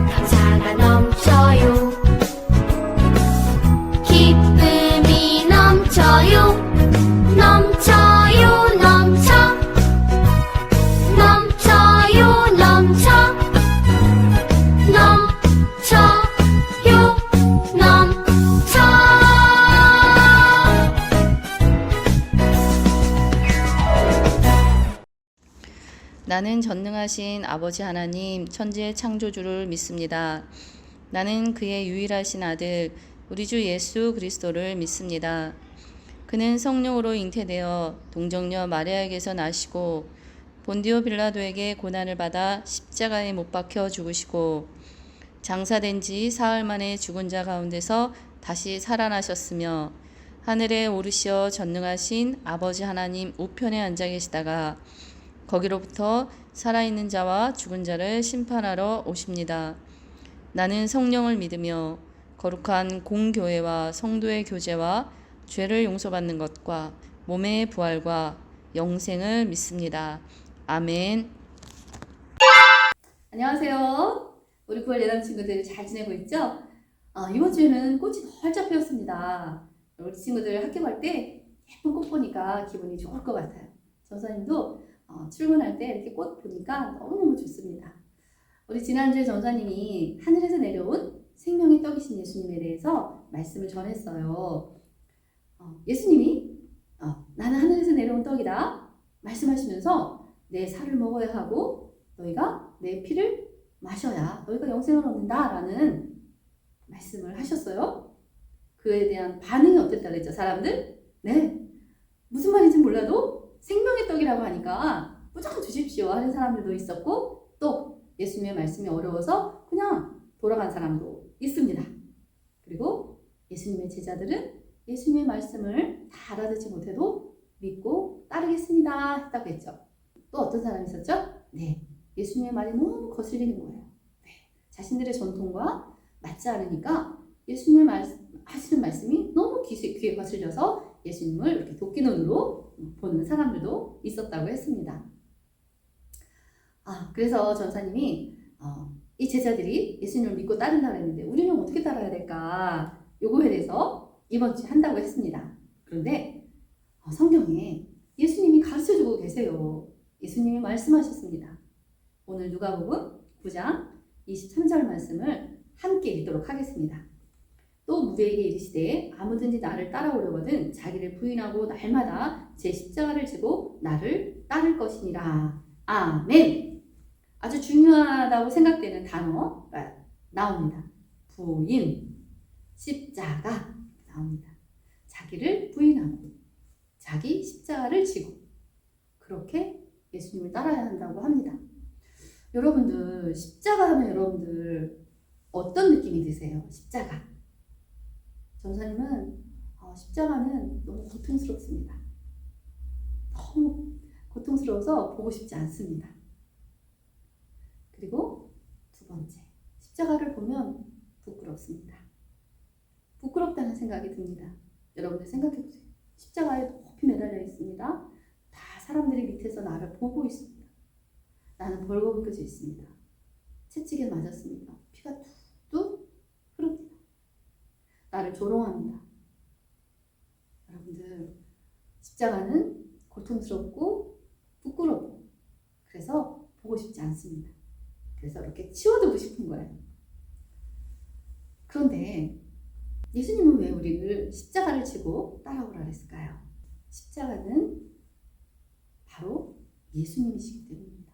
감사가 넘쳐요. 기쁨이 넘쳐요. 넘쳐요 넘쳐. 넘쳐요 넘쳐. 넘쳐요 넘쳐. 나는 전능하신 아버지 하나님 천지의 창조주를 믿습니다. 나는 그의 유일하신 아들 우리 주 예수 그리스도를 믿습니다. 그는 성령으로 잉태되어 동정녀 마리아에게서 나시고 본디오 빌라도에게 고난을 받아 십자가에 못 박혀 죽으시고 장사된 지 사흘 만에 죽은 자 가운데서 다시 살아나셨으며 하늘에 오르시어 전능하신 아버지 하나님 우편에 앉아 계시다가 거기로부터 살아있는 자와 죽은 자를 심판하러 오십니다. 나는 성령을 믿으며 거룩한 공교회와 성도의 교제와 죄를 용서받는 것과 몸의 부활과 영생을 믿습니다. 아멘. 안녕하세요. 우리 9월 예담 친구들 잘 지내고 있죠? 이번 주에는 꽃이 활짝 피었습니다. 우리 친구들 학교 갈 때 예쁜 꽃 보니까 기분이 좋을 것 같아요. 전사님도 출근할 때 이렇게 꽃 보니까 너무너무 좋습니다. 우리 지난주에 전사님이 하늘에서 내려온 생명의 떡이신 예수님에 대해서 말씀을 전했어요. 예수님이 나는 하늘에서 내려온 떡이다 말씀하시면서 내 살을 먹어야 하고 너희가 내 피를 마셔야 너희가 영생을 얻는다 라는 말씀을 하셨어요. 그에 대한 반응이 어땠다고 했죠? 사람들? 네, 무슨 말인지 몰라도 생명의 떡이라고 하니까 무조건 주십시오 하는 사람들도 있었고 또 예수님의 말씀이 어려워서 그냥 돌아간 사람도 있습니다. 그리고 예수님의 제자들은 예수님의 말씀을 다 알아듣지 못해도 믿고 따르겠습니다 했다고 했죠. 또 어떤 사람이 있었죠? 네, 예수님의 말이 너무 거슬리는 거예요. 네, 자신들의 전통과 맞지 않으니까 예수님의 하시는 말씀이 너무 귀에 거슬려서 예수님을 이렇게 도끼눈으로 보는 사람들도 있었다고 했습니다. 그래서 전사님이 이 제자들이 예수님을 믿고 따른다고 했는데 우리는 어떻게 따라야 될까? 요거에 대해서 이번 주에 한다고 했습니다. 그런데 성경에 예수님이 가르쳐주고 계세요. 예수님이 말씀하셨습니다. 오늘 누가복음 9장 23절 말씀을 함께 읽도록 하겠습니다. 또 무리에게 이르시되 아무든지 나를 따라오려거든 자기를 부인하고 날마다 제 십자가를 지고 나를 따를 것이니라. 아멘. 아주 중요하다고 생각되는 단어가 나옵니다. 부인, 십자가 나옵니다. 자기를 부인하고 자기 십자가를 지고 그렇게 예수님을 따라야 한다고 합니다. 여러분들 십자가 하면 여러분들 어떤 느낌이 드세요? 십자가. 전사님은 십자가는 너무 고통스럽습니다. 너무 고통스러워서 보고 싶지 않습니다. 그리고 두 번째, 십자가를 보면 부끄럽습니다. 부끄럽다는 생각이 듭니다. 여러분들 생각해 보세요. 십자가에 높이 매달려 있습니다. 다 사람들이 밑에서 나를 보고 있습니다. 나는 벌거벗겨져 있습니다. 채찍에 맞았습니다. 피가 툭툭 흐릅니다. 나를 조롱합니다. 여러분들 십자가는 고통스럽고 부끄럽고 그래서 보고 싶지 않습니다. 그래서 이렇게 치워두고 싶은 거예요. 그런데 예수님은 왜 우리를 십자가를 지고 따라오라 했을까요? 십자가는 바로 예수님이시기 때문입니다.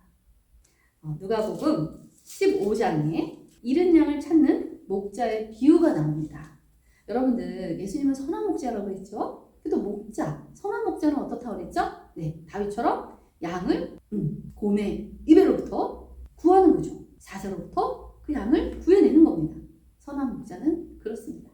누가복음 15장에 잃은 양을 찾는 목자의 비유가 나옵니다. 여러분들 예수님은 선한 목자라고 했죠? 그래도 목자, 선한 목자는 어떻다고 그랬죠? 네, 다윗처럼 양을 곰의 입에로부터 구하는 거죠. 사자로부터 그 양을 구해내는 겁니다. 선한 목자는 그렇습니다.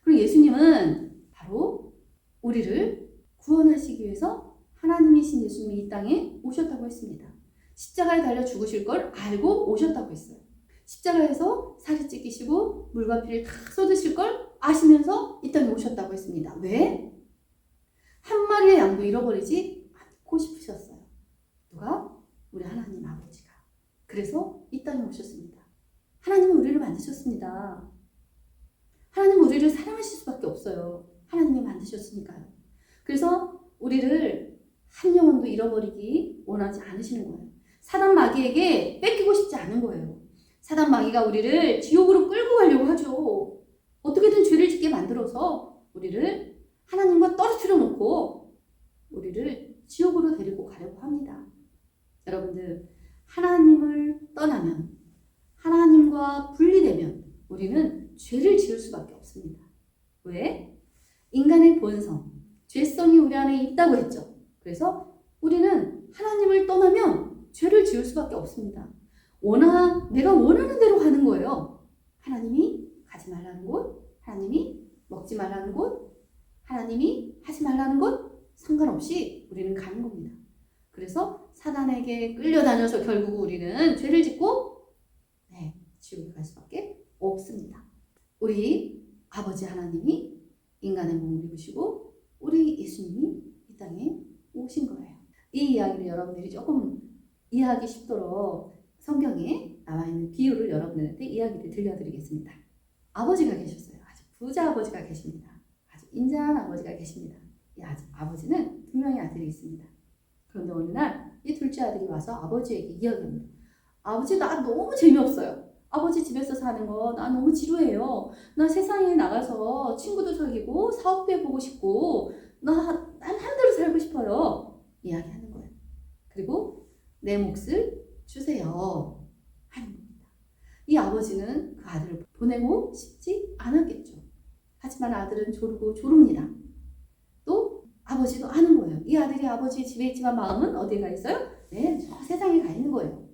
그리고 예수님은 바로 우리를 구원하시기 위해서 하나님이신 예수님이 이 땅에 오셨다고 했습니다. 십자가에 달려 죽으실 걸 알고 오셨다고 했어요. 십자가에서 살이 찢기시고 물과 피를 다 쏟으실 걸 아시면서 이 땅에 오셨다고 했습니다. 왜? 한 마리의 양도 잃어버리지 않고 싶으셨어요. 누가? 우리 하나님 아버지가. 그래서 이 땅에 오셨습니다. 우리를 만드셨습니다. 하나님 우리를 사랑하실 수밖에 없어요. 하나님이 만드셨으니까요. 그래서 우리를 한 영혼도 잃어버리기 원하지 않으시는 거예요. 사단 마귀에게 뺏기고 싶지 않은 거예요. 사단 마귀가 우리를 지옥으로 끌고 가려고 하죠. 어떻게든 죄를 짓게 만들어서 우리를 하나님과 떨어뜨려 놓고 우리를 지옥으로 데리고 가려고 합니다. 여러분들, 하나님을 떠나면, 하나님과 분리되면 우리는 죄를 지을 수밖에 없습니다. 왜? 인간의 본성, 죄성이 우리 안에 있다고 했죠. 그래서 우리는 하나님을 떠나면 죄를 지을 수밖에 없습니다. 내가 원하는 대로 가는 거예요. 하나님이 가지 말라는 곳, 하나님이 먹지 말라는 곳, 하나님이 하지 말라는 곳 상관없이 우리는 가는 겁니다. 그래서 사단에게 끌려다녀서 결국 우리는 죄를 짓고 지옥에 갈 수밖에 없습니다. 우리 아버지 하나님이 인간의 몸을 입으시고 우리 예수님이 이 땅에 오신 거예요. 이 이야기를 여러분들이 조금 이해하기 쉽도록 성경에 나와 있는 비유를 여러분들한테 이야기를 들려드리겠습니다. 아버지가 계셨어요. 아주 부자 아버지가 계십니다. 아주 인자한 아버지가 계십니다. 이 아버지는 두 명의 아들이 있습니다. 그런데 어느 날 이 둘째 아들이 와서 아버지에게 이야기합니다. 아버지, 나 너무 재미없어요. 아버지 집에서 사는 거 나 너무 지루해요. 나 세상에 나가서 친구도 사귀고 사업도 해보고 싶고 난 한대로 살고 싶어요. 이야기하는 거예요. 그리고 내 몫을 주세요 하는 겁니다. 이 아버지는 그 아들을 보내고 싶지 않았겠죠. 하지만 아들은 조릅니다. 또 아버지도 아는 거예요. 이 아들이 아버지 집에 있지만 마음은 어디에 가 있어요? 네, 저 세상에 가 있는 거예요.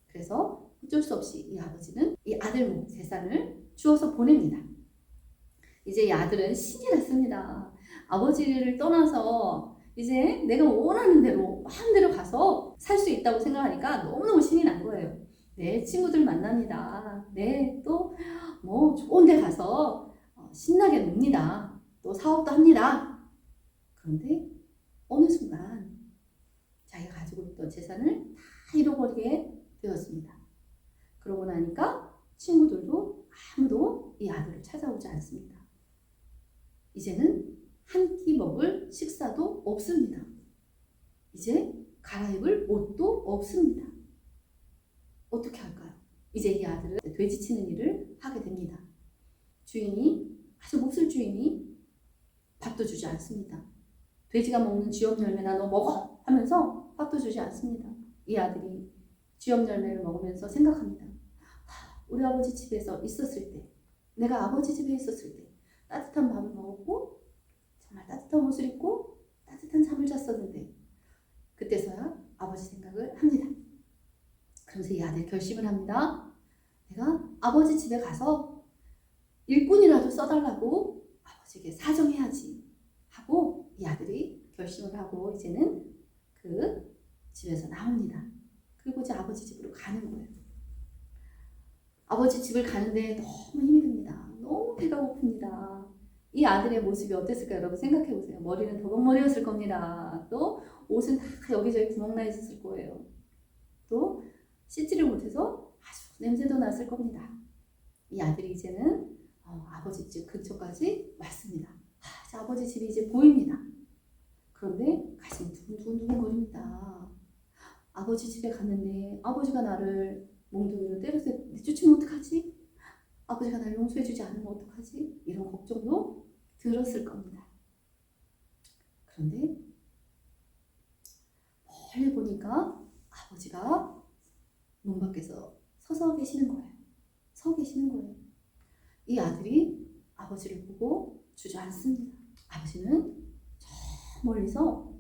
그래서 어쩔 수 없이 이 아버지는 이 아들 재산을 주어서 보냅니다. 이제 이 아들은 신이 났습니다. 아버지를 떠나서 이제 내가 원하는 대로 마음대로 가서 살 수 있다고 생각하니까 너무너무 신이 난 거예요. 네, 친구들 만납니다. 네, 또 뭐 좋은 데 가서 신나게 놉니다. 또 사업도 합니다. 그런데 어느 순간 자기가 가지고 있던 재산을 다 잃어버리게 되었습니다. 그러고 나니까 친구들도 아무도 이 아들을 찾아오지 않습니다. 이제는 한 끼 먹을 식사도 없습니다. 이제 갈아입을 옷도 없습니다. 어떻게 할까요? 이제 이 아들은 돼지 치는 일을 하게 됩니다. 아주 몹쓸 주인이 밥도 주지 않습니다. 돼지가 먹는 쥐염 열매나 너 먹어! 하면서 밥도 주지 않습니다. 이 아들이 쥐염 열매를 먹으면서 생각합니다. 우리 아버지 집에서 있었을 때, 내가 아버지 집에 있었을 때 따뜻한 밥을 먹었고 정말 따뜻한 옷을 입고 따뜻한 잠을 잤었는데 그때서야 아버지 생각을 합니다. 그러면서 이 아들이 결심을 합니다. 내가 아버지 집에 가서 일꾼이라도 써달라고 아버지에게 사정해야지 하고 이 아들이 결심을 하고 이제는 그 집에서 나옵니다. 그리고 이제 아버지 집으로 가는 거예요. 아버지 집을 가는데 너무 힘이 듭니다. 너무 배가 고픕니다. 이 아들의 모습이 어땠을까 여러분 생각해 보세요. 머리는 더벅머리였을 겁니다. 또 옷은 다 여기저기 구멍 나 있었을 거예요. 또 씻지를 못해서 아주 냄새도 났을 겁니다. 이 아들이 이제는 아버지 집 근처까지 왔습니다. 이제 아버지 집이 이제 보입니다. 그런데 가슴이 두근두근 거립니다. 아버지 집에 갔는데 아버지가 나를 몽둥이로 때려서 내쫓으면 어떡하지? 아버지가 나를 용서해주지 않으면 어떡하지? 이런 걱정도 들었을 겁니다. 그런데 멀리 보니까 아버지가 문 밖에서 서 계시는 거예요. 이 아들이 아버지를 보고 주저앉습니다. 아버지는 저 멀리서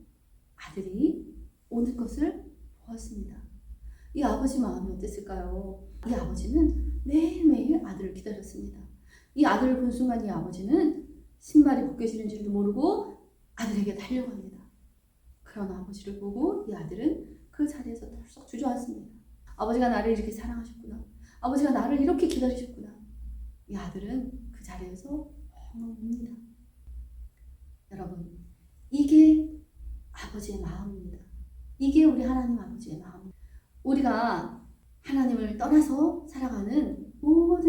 아들이 오는 것을 보았습니다. 이 아버지 마음이 어땠을까요? 이 아버지는 매일매일 아들을 기다렸습니다. 이 아들을 본 순간 이 아버지는 신발이 벗겨지는 줄도 모르고 아들에게 달려갑니다. 그런 아버지를 보고 이 아들은 그 자리에서 덜썩 주저앉습니다. 아버지가 나를 이렇게 사랑하셨구나. 아버지가 나를 이렇게 기다리셨구나. 이 아들은 그 자리에서 엉엉 웁니다. 여러분, 이게 아버지의 마음입니다. 이게 우리 하나님 아버지의 마음입니다. 우리가 하나님을 떠나서 살아가는 모든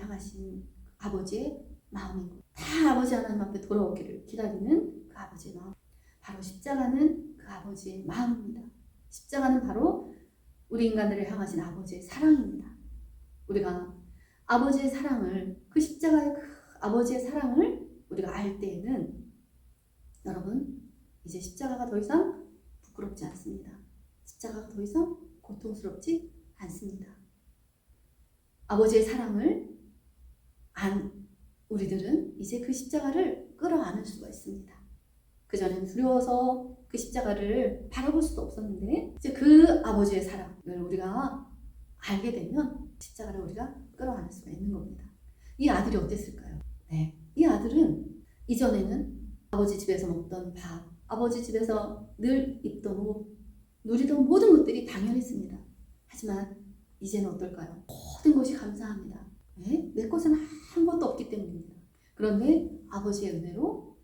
향하신 아버지의 마음인 거예요. 다 아버지 하나님 앞에 돌아오기를 기다리는 그 아버지의 마음. 바로 십자가는 그 아버지의 마음입니다. 십자가는 바로 우리 인간들을 향하신 아버지의 사랑입니다. 우리가 아버지의 사랑을, 그 십자가의 그 아버지의 사랑을 우리가 알 때에는 여러분, 이제 십자가가 더 이상 부끄럽지 않습니다. 십자가가 더 이상 고통스럽지 않습니다. 아버지의 사랑을 안 우리들은 이제 그 십자가를 끌어안을 수가 있습니다. 그전엔 두려워서 그 십자가를 바라볼 수도 없었는데 이제 그 아버지의 사랑을 우리가 알게 되면 십자가를 우리가 끌어안을 수가 있는 겁니다. 이 아들이 어땠을까요? 네, 이 아들은 이전에는 아버지 집에서 먹던 밥, 아버지 집에서 늘 입던 옷, 누리던 모든 것들이 당연했습니다. 하지만 이제는 어떨까요? 모든 것이 감사합니다. 네? 내 것은 아무것도 없기 때문입니다. 그런데 아버지의 은혜로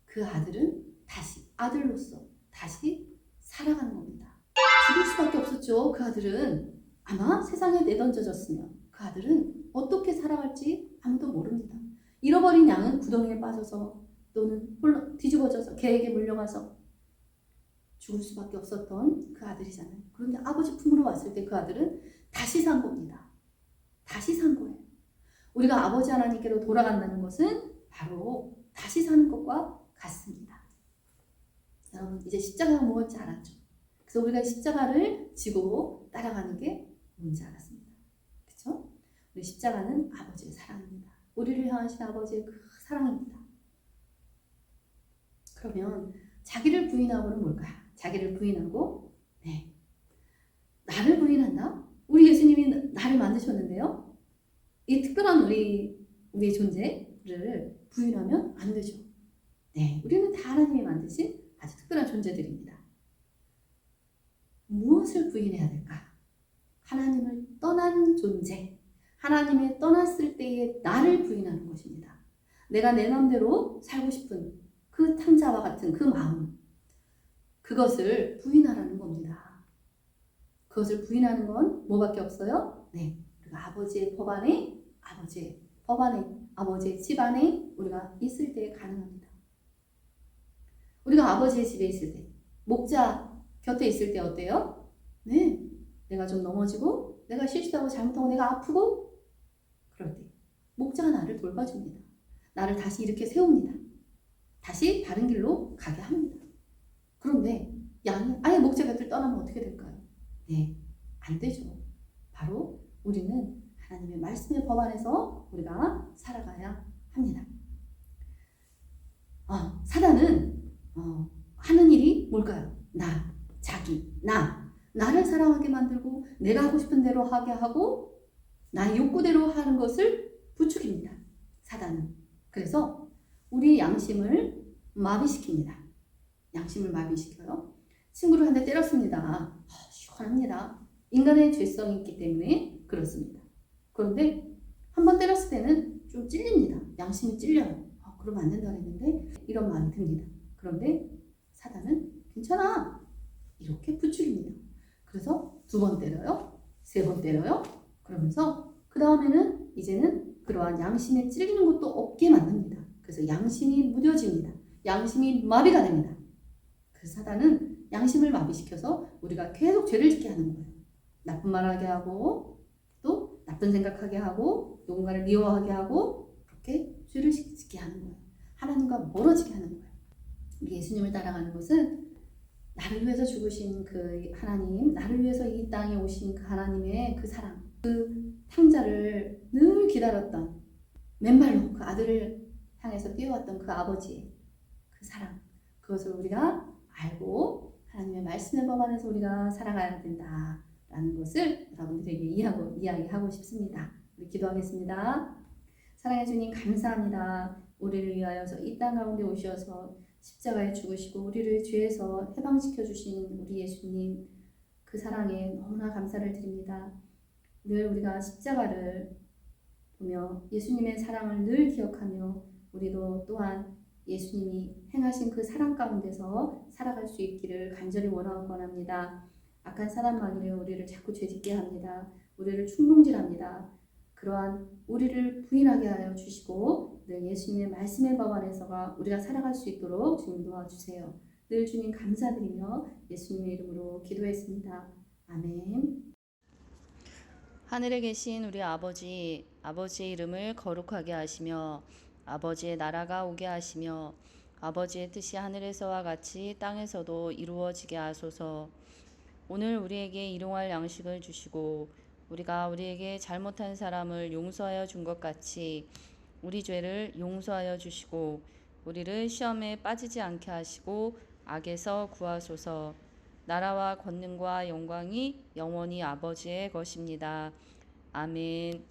그 아들은 다시 아들로서 다시 살아가는 겁니다. 죽을 수밖에 없었죠. 그 아들은 아마 세상에 내던져졌으면 그 아들은 어떻게 살아갈지 아무도 모릅니다. 잃어버린 양은 구덩이에 빠져서 또는 홀로 뒤집어져서 개에게 물려가서 죽을 수밖에 없었던 그 아들이잖아요. 그런데 아버지 품으로 왔을 때 그 아들은 다시 산 겁니다. 다시 산 거예요. 우리가 아버지 하나님께로 돌아간다는 것은 바로 다시 사는 것과 같습니다. 여러분, 이제 십자가가 뭔지 알았죠? 그래서 우리가 십자가를 지고 따라가는 게 뭔지 알았습니다. 그렇죠? 우리 십자가는 아버지의 사랑입니다. 우리를 향하신 아버지의 그 사랑입니다. 그러면 자기를 부인하고는 뭘까요? 자기를 부인하고, 네, 나를 부인한다? 우리 예수님이 나를 만드셨는데요. 이 특별한 우리의 존재를 부인하면 안 되죠. 네, 우리는 다 하나님이 만드신 아주 특별한 존재들입니다. 무엇을 부인해야 될까? 하나님을 떠난 존재, 하나님을 떠났을 때의 나를 부인하는 것입니다. 내가 내 마음대로 살고 싶은 그 탕자와 같은 그 마음, 그것을 부인하라는 겁니다. 그것을 부인하는 건 뭐밖에 없어요? 네, 우리가 아버지의 법 안에, 아버지의 집 안에 우리가 있을 때 가능합니다. 우리가 아버지의 집에 있을 때, 목자 곁에 있을 때 어때요? 네, 내가 좀 넘어지고, 내가 실수하고 잘못하고 내가 아프고, 그럴 때 목자가 나를 돌봐줍니다. 나를 다시 이렇게 세웁니다. 다시 다른 길로 가게 합니다. 그런데 양이 아예 목자 곁을 떠나면 어떻게 될까요? 네, 안 되죠. 바로 우리는 하나님의 말씀의 법 안에서 우리가 살아가야 합니다. 사단은 하는 일이 뭘까요? 나를 사랑하게 만들고 내가 하고 싶은 대로 하게 하고 나의 욕구대로 하는 것을 부추깁니다. 사단은. 그래서 우리 양심을 마비시킵니다. 양심을 마비시켜요. 친구를 한 대 때렸습니다. 시원합니다. 인간의 죄성이 있기 때문에 그렇습니다. 그런데 한 번 때렸을 때는 좀 찔립니다. 양심이 찔려요. 그러면 안 된다고 했는데 이런 마음이 듭니다. 그런데 사단은 괜찮아. 이렇게 부추깁니다. 그래서 2번 때려요. 3번 때려요. 그러면서 그 다음에는 이제는 그러한 양심에 찔리는 것도 없게 만듭니다. 그래서 양심이 무뎌집니다. 양심이 마비가 됩니다. 그래서 사단은 양심을 마비시켜서 우리가 계속 죄를 짓게 하는 거예요. 나쁜 말 하게 하고 또 나쁜 생각하게 하고 누군가를 미워하게 하고 그렇게 죄를 짓게 하는 거예요. 하나님과 멀어지게 하는 거예요. 우리 예수님을 따라가는 것은 나를 위해서 죽으신 그 하나님, 나를 위해서 이 땅에 오신 그 하나님의 그 사랑, 그 탕자를 늘 기다렸던 맨발로 그 아들을 향해서 뛰어왔던 그 아버지의 그 사랑, 그것을 우리가 알고 하나님의 말씀의 법 안에서 우리가 살아가야 된다라는 것을 여러분들에게 이야기하고 싶습니다. 우리 기도하겠습니다. 사랑해 주님 감사합니다. 우리를 위하여서 이 땅 가운데 오셔서 십자가에 죽으시고 우리를 죄에서 해방시켜 주신 우리 예수님, 그 사랑에 너무나 감사를 드립니다. 늘 우리가 십자가를 보며 예수님의 사랑을 늘 기억하며 우리도 또한 예수님이 행하신 그 사랑 가운데서 살아갈 수 있기를 간절히 원합니다. 악한 사단 마귀는 우리를 자꾸 죄짓게 합니다. 우리를 충동질합니다. 그러한 우리를 부인하게 하여 주시고 늘 예수님의 말씀의 법 안에서가 우리가 살아갈 수 있도록 주님 도와주세요. 늘 주님 감사드리며 예수님의 이름으로 기도했습니다. 아멘. 하늘에 계신 우리 아버지, 아버지의 이름을 거룩하게 하시며 아버지의 나라가 오게 하시며 아버지의 뜻이 하늘에서와 같이 땅에서도 이루어지게 하소서. 오늘 우리에게 일용할 양식을 주시고 우리가 우리에게 잘못한 사람을 용서하여 준 것 같이 우리 죄를 용서하여 주시고 우리를 시험에 빠지지 않게 하시고 악에서 구하소서. 나라와 권능과 영광이 영원히 아버지의 것입니다. 아멘.